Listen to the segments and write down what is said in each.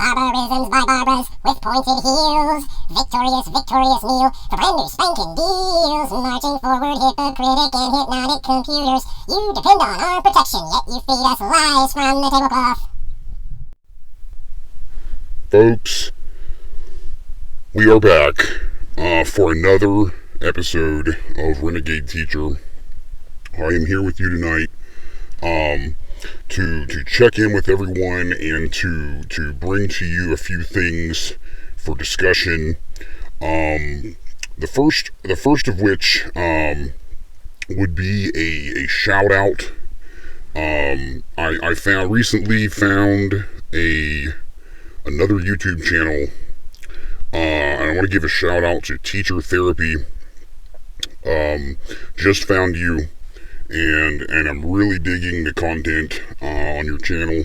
Barbarisms by Barbaras with pointed heels. Victorious, victorious meal for brand new spanking deals. Marching forward, hypocritic and hypnotic computers. You depend on our protection, yet you feed us lies from the tablecloth. Folks, we are back for another episode of Renegade Teacher. I am here with you tonight to check in with everyone and to bring to you a few things for discussion. The first of which would be a shout out. I recently found another YouTube channel, and I want to give a shout out to Teacher Therapy. Just found you, and I'm really digging the content on your channel,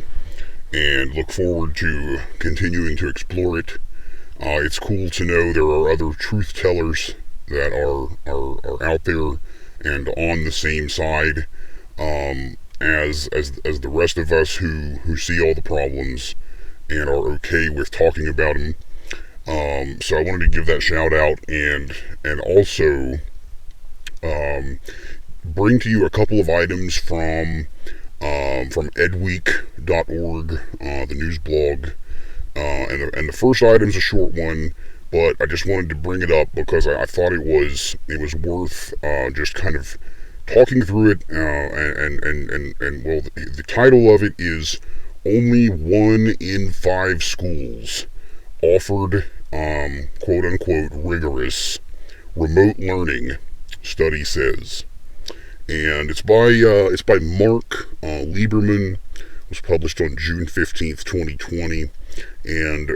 and look forward to continuing to explore it. It's cool to know there are other truth tellers that are out there and on the same side as the rest of us who see all the problems and are okay with talking about them. So I wanted to give that shout out and also bring to you a couple of items from edweek.org, the news blog. And the first item's a short one, but I just wanted to bring it up because I thought it was worth just kind of talking through it. And well, the title of it is "Only 1 in 5 schools offered quote unquote rigorous remote learning, study says." And it's by Mark Lieberman. It was published on June 15th, 2020. And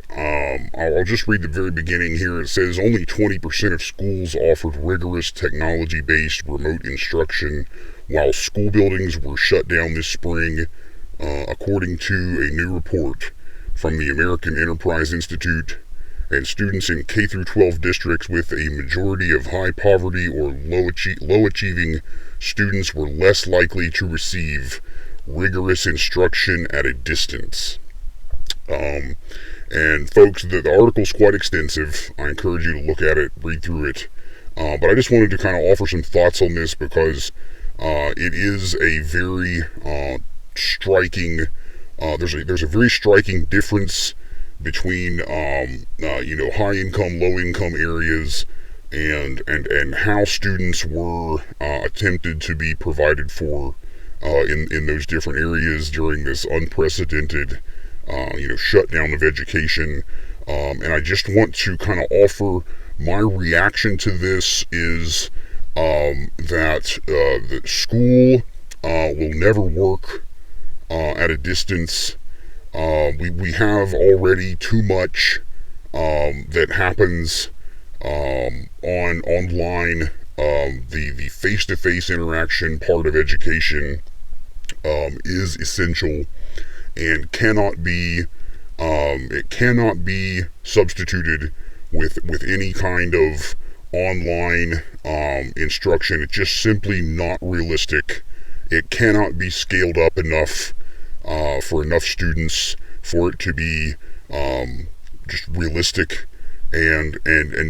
I'll just read the very beginning here. It says, only 20% of schools offered rigorous technology-based remote instruction while school buildings were shut down this spring, according to a new report from the American Enterprise Institute. And students in K-12 districts with a majority of high poverty or low achieving students were less likely to receive rigorous instruction at a distance. And folks, the article's quite extensive. I encourage you to look at it, read through it. But I just wanted to kind of offer some thoughts on this because it is a very striking. There's a very striking difference between high income, low income areas and how students were attempted to be provided for in those different areas during this unprecedented shutdown of education. And I just want to kind of offer my reaction to this is that the school will never work at a distance. We have already too much that happens online. The face-to-face interaction part of education is essential and cannot be substituted with any kind of online instruction. It's just simply not realistic. It cannot be scaled up enough for enough students for it to be just realistic. And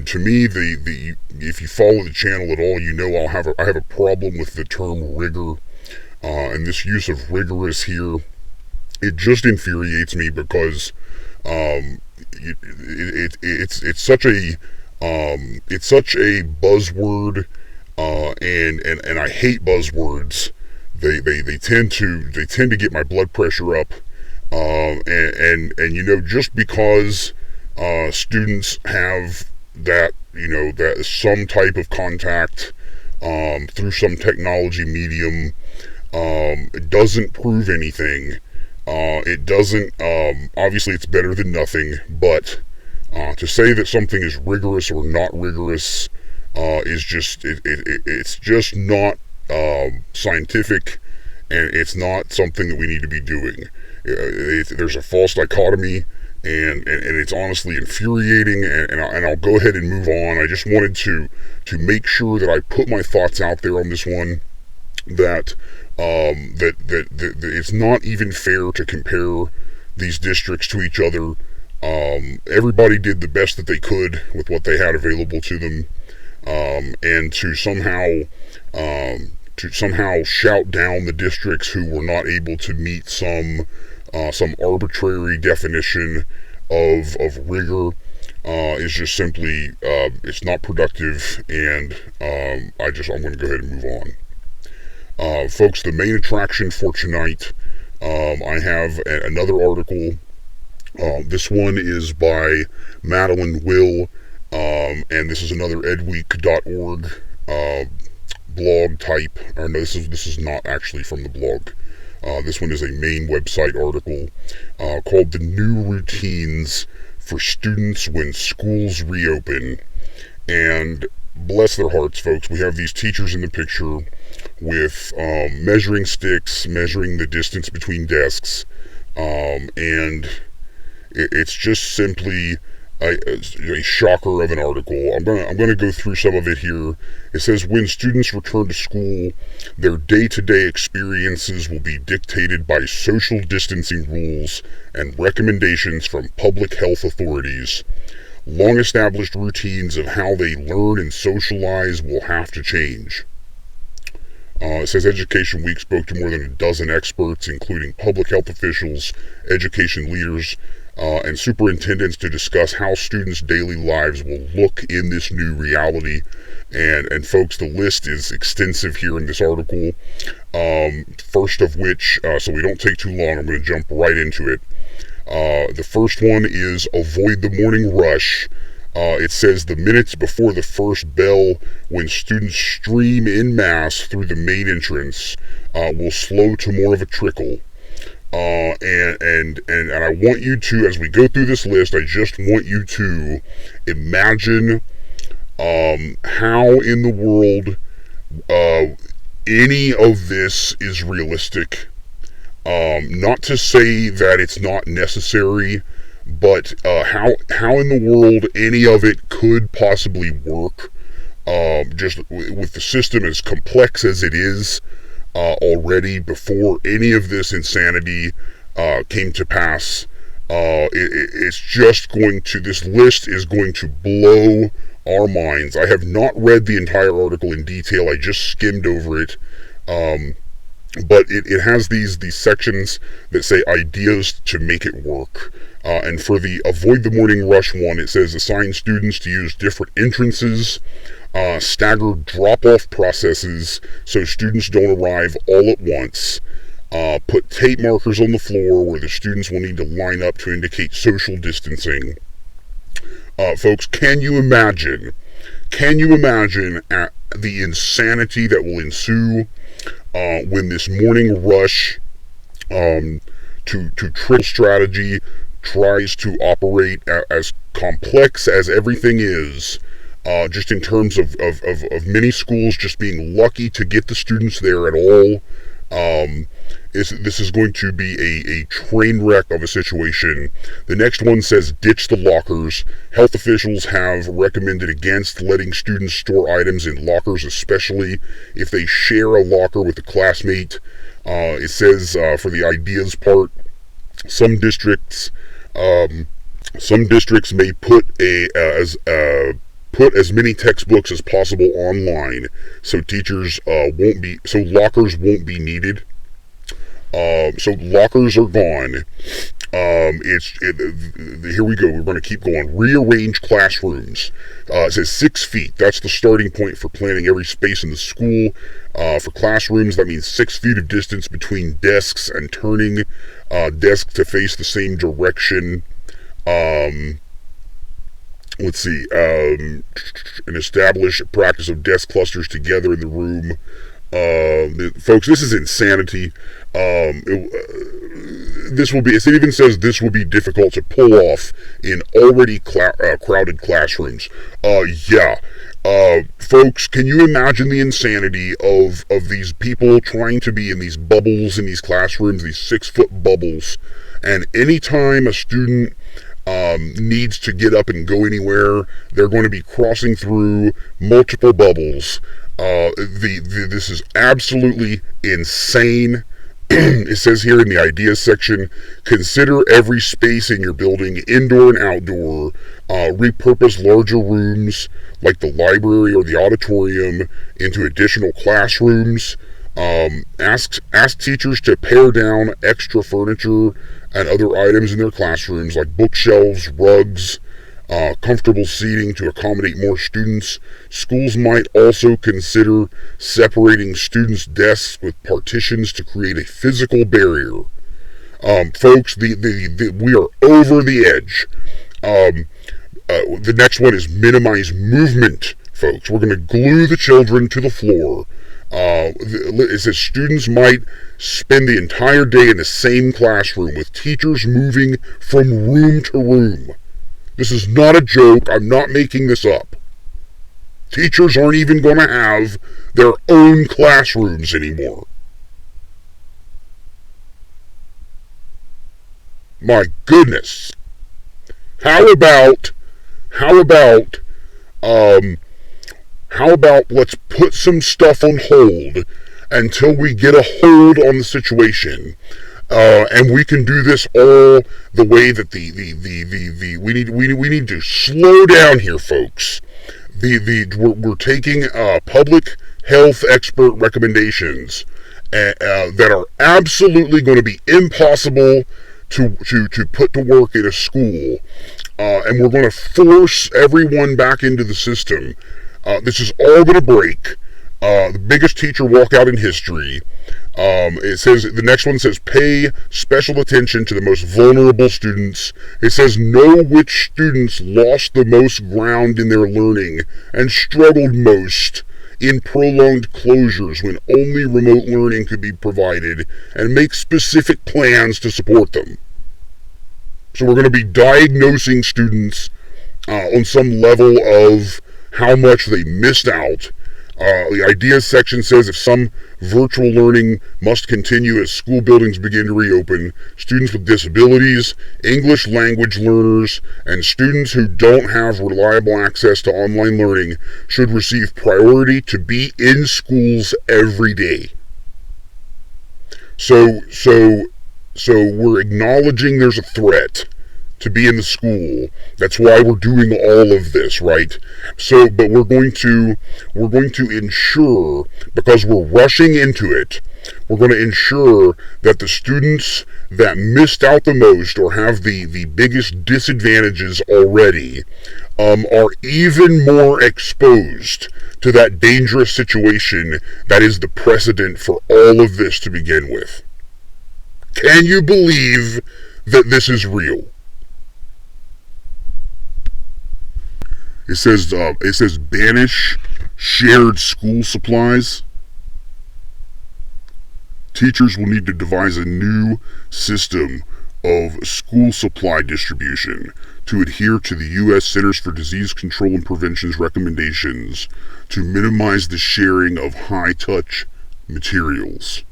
to me, the if you follow the channel at all, you know I have a problem with the term rigor, and this use of rigorous here. It just infuriates me because it's such a buzzword, and I hate buzzwords. They tend to get my blood pressure up, and just because students have that some type of contact through some technology medium, it doesn't prove anything. It doesn't, obviously it's better than nothing, but to say that something is rigorous or not rigorous is just, it's just not scientific, and it's not something that we need to be doing. There's a false dichotomy, and it's honestly infuriating, and I'll go ahead and move on. I just wanted to make sure that I put my thoughts out there on this one, that it's not even fair to compare these districts to each other. Everybody did the best that they could with what they had available to them, and to somehow shout down the districts who were not able to meet some arbitrary definition of rigor is just simply it's not productive, and I'm going to go ahead and move on. Folks, the main attraction for tonight, I have another article. This one is by Madeline Will, and this is another edweek.org blog type. Or no, this is not actually from the blog. This one is a main website article called "The New Routines for Students When Schools Reopen." And bless their hearts, folks, we have these teachers in the picture with measuring sticks, measuring the distance between desks, and it's just simply a shocker of an article. I'm gonna go through some of it here. It says, when students return to school, their day-to-day experiences will be dictated by social distancing rules and recommendations from public health authorities. Long-established routines of how they learn and socialize will have to change. It says Education Week spoke to more than a dozen experts, including public health officials, education leaders, and superintendents, to discuss how students' daily lives will look in this new reality. And folks, the list is extensive here in this article. First of which, so we don't take too long, I'm going to jump right into it. The first one is avoid the morning rush. It says the minutes before the first bell, when students stream en masse through the main entrance, will slow to more of a trickle. And I want you to, as we go through this list, I just want you to imagine how in the world any of this is realistic. Not to say that it's not necessary, but how in the world any of it could possibly work, just with the system as complex as it is already, before any of this insanity came to pass. It's just going to, this list is going to blow our minds. I have not read the entire article in detail. I just skimmed over it. But it has these sections that say ideas to make it work. And for the avoid the morning rush one, it says assign students to use different entrances, staggered drop-off processes so students don't arrive all at once, put tape markers on the floor where the students will need to line up to indicate social distancing. Folks, can you imagine the insanity that will ensue when this morning rush to trickle strategy tries to operate as complex as everything is, just in terms of many schools just being lucky to get the students there at all. This is going to be a train wreck of a situation. The next one says ditch the lockers. Health officials have recommended against letting students store items in lockers, especially if they share a locker with a classmate. It says for the ideas part, some districts may put as many textbooks as possible online, so lockers won't be needed. So lockers are gone. Here we go. We're going to keep going. Rearrange classrooms. It says 6 feet. That's the starting point for planning every space in the school. For classrooms, that means 6 feet of distance between desks and turning desks to face the same direction. Let's see. And establish a practice of desk clusters together in the room. Folks, this is insanity. It even says this will be difficult to pull off in already crowded classrooms. Folks, can you imagine the insanity of these people trying to be in these bubbles in these classrooms, these 6-foot bubbles, and anytime a student needs to get up and go anywhere, they're going to be crossing through multiple bubbles. This is absolutely insane. It says here in the ideas section, consider every space in your building, indoor and outdoor. Repurpose larger rooms like the library or the auditorium into additional classrooms. Ask teachers to pare down extra furniture and other items in their classrooms like bookshelves, rugs, comfortable seating to accommodate more students. Schools might also consider separating students' desks with partitions to create a physical barrier. Folks, we are over the edge. The next one is minimize movement, folks. We're going to glue the children to the floor. It says students might spend the entire day in the same classroom with teachers moving from room to room. This is not a joke. I'm not making this up. Teachers aren't even going to have their own classrooms anymore. My goodness. How about let's put some stuff on hold until we get a hold on the situation, and we can do this all the way that we need to slow down here, folks. We're taking public health expert recommendations that are absolutely going to be impossible to put to work in a school, and we're going to force everyone back into the system. This is all going to break. The biggest teacher walkout in history. It says, the next one says, pay special attention to the most vulnerable students. It says, know which students lost the most ground in their learning and struggled most in prolonged closures when only remote learning could be provided, and make specific plans to support them. So we're going to be diagnosing students on some level of how much they missed out. The ideas section says if some virtual learning must continue as school buildings begin to reopen, students with disabilities, English language learners, and students who don't have reliable access to online learning should receive priority to be in schools every day. So we're acknowledging there's a threat to be in the school. That's why we're doing all of this, right? But we're going to ensure, because we're rushing into it, we're going to ensure that the students that missed out the most or have the biggest disadvantages already are even more exposed to that dangerous situation that is the precedent for all of this to begin with. Can you believe that this is real? It says banish shared school supplies. Teachers will need to devise a new system of school supply distribution to adhere to the U.S. Centers for Disease Control and Prevention's recommendations to minimize the sharing of high-touch materials.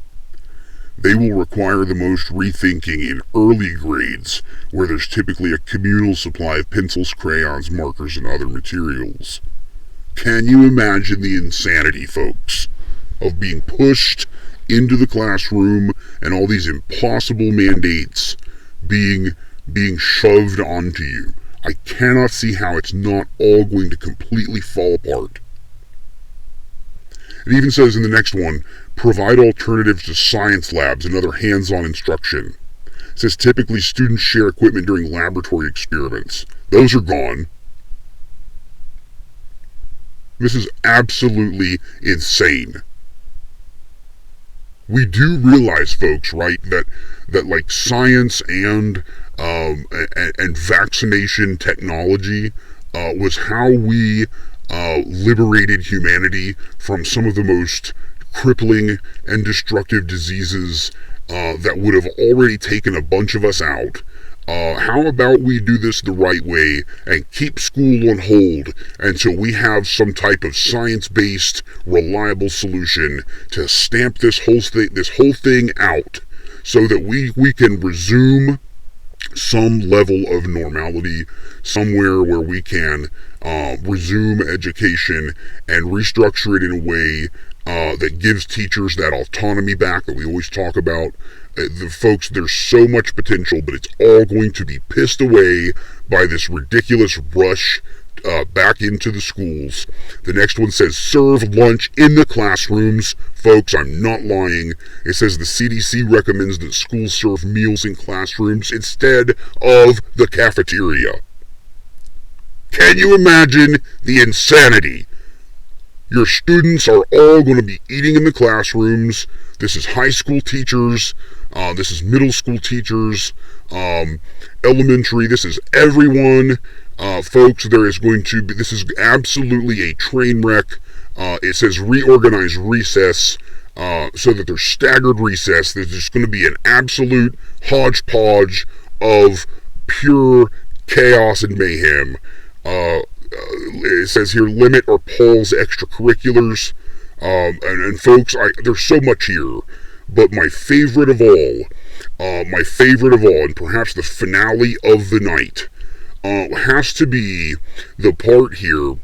They will require the most rethinking in early grades, where there's typically a communal supply of pencils, crayons, markers, and other materials. Can you imagine the insanity, folks, of being pushed into the classroom and all these impossible mandates being shoved onto you? I cannot see how it's not all going to completely fall apart. It even says in the next one, provide alternatives to science labs and other hands-on instruction. It says typically students share equipment during laboratory experiments. Those are gone. This is absolutely insane. We do realize, folks, right, that like science and vaccination technology was how we liberated humanity from some of the most crippling and destructive diseases that would have already taken a bunch of us out. How about we do this the right way and keep school on hold until we have some type of science-based, reliable solution to stamp this whole thing out, so that we can resume some level of normality, somewhere where we can resume education and restructure it in a way that gives teachers that autonomy back that we always talk about. Folks, there's so much potential, but it's all going to be pissed away by this ridiculous rush back into the schools. The next one says serve lunch in the classrooms. Folks, I'm not lying. It says the CDC recommends that schools serve meals in classrooms instead of the cafeteria. Can you imagine the insanity? Your students are all going to be eating in the classrooms. This is high school teachers. This is middle school teachers. Elementary. This is everyone. Folks, this is absolutely a train wreck. It says reorganize recess, so that there's staggered recess. There's just going to be an absolute hodgepodge of pure chaos and mayhem. It says here limit or pause extracurriculars. And folks, there's so much here, but my favorite of all, and perhaps the finale of the night, has to be the part here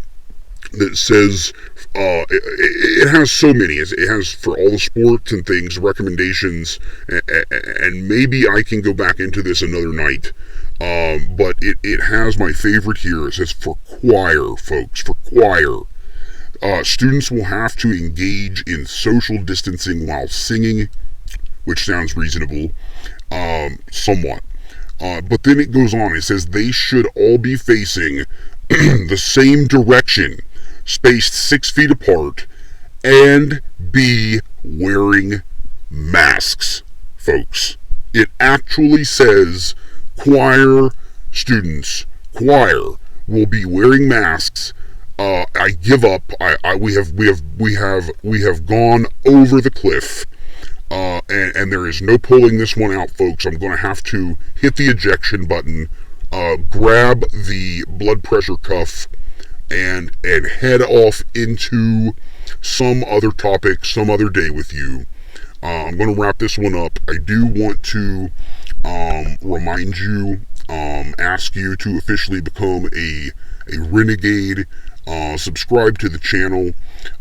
that says, it has so many. It has for all the sports and things, recommendations, and maybe I can go back into this another night. But it has my favorite here. It says for choir, folks, for choir. Students will have to engage in social distancing while singing, which sounds reasonable, somewhat. But then it goes on. It says they should all be facing the same direction, spaced 6 feet apart, and be wearing masks, folks. It actually says choir students, choir will be wearing masks. I give up. We have gone over the cliff. And there is no pulling this one out, folks. I'm going to have to hit the ejection button, grab the blood pressure cuff, and head off into some other topic, some other day with you. I'm going to wrap this one up. I do want to remind you, ask you to officially become a Renegade. Subscribe to the channel.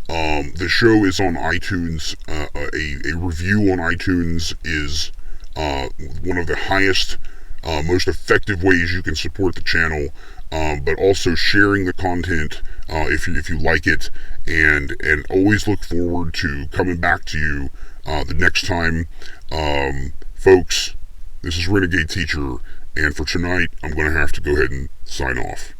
The show is on iTunes. A review on iTunes is one of the highest, most effective ways you can support the channel. But also sharing the content if you like it, and always look forward to coming back to you the next time. Folks, this is Renegade Teacher, and for tonight I'm going to have to go ahead and sign off.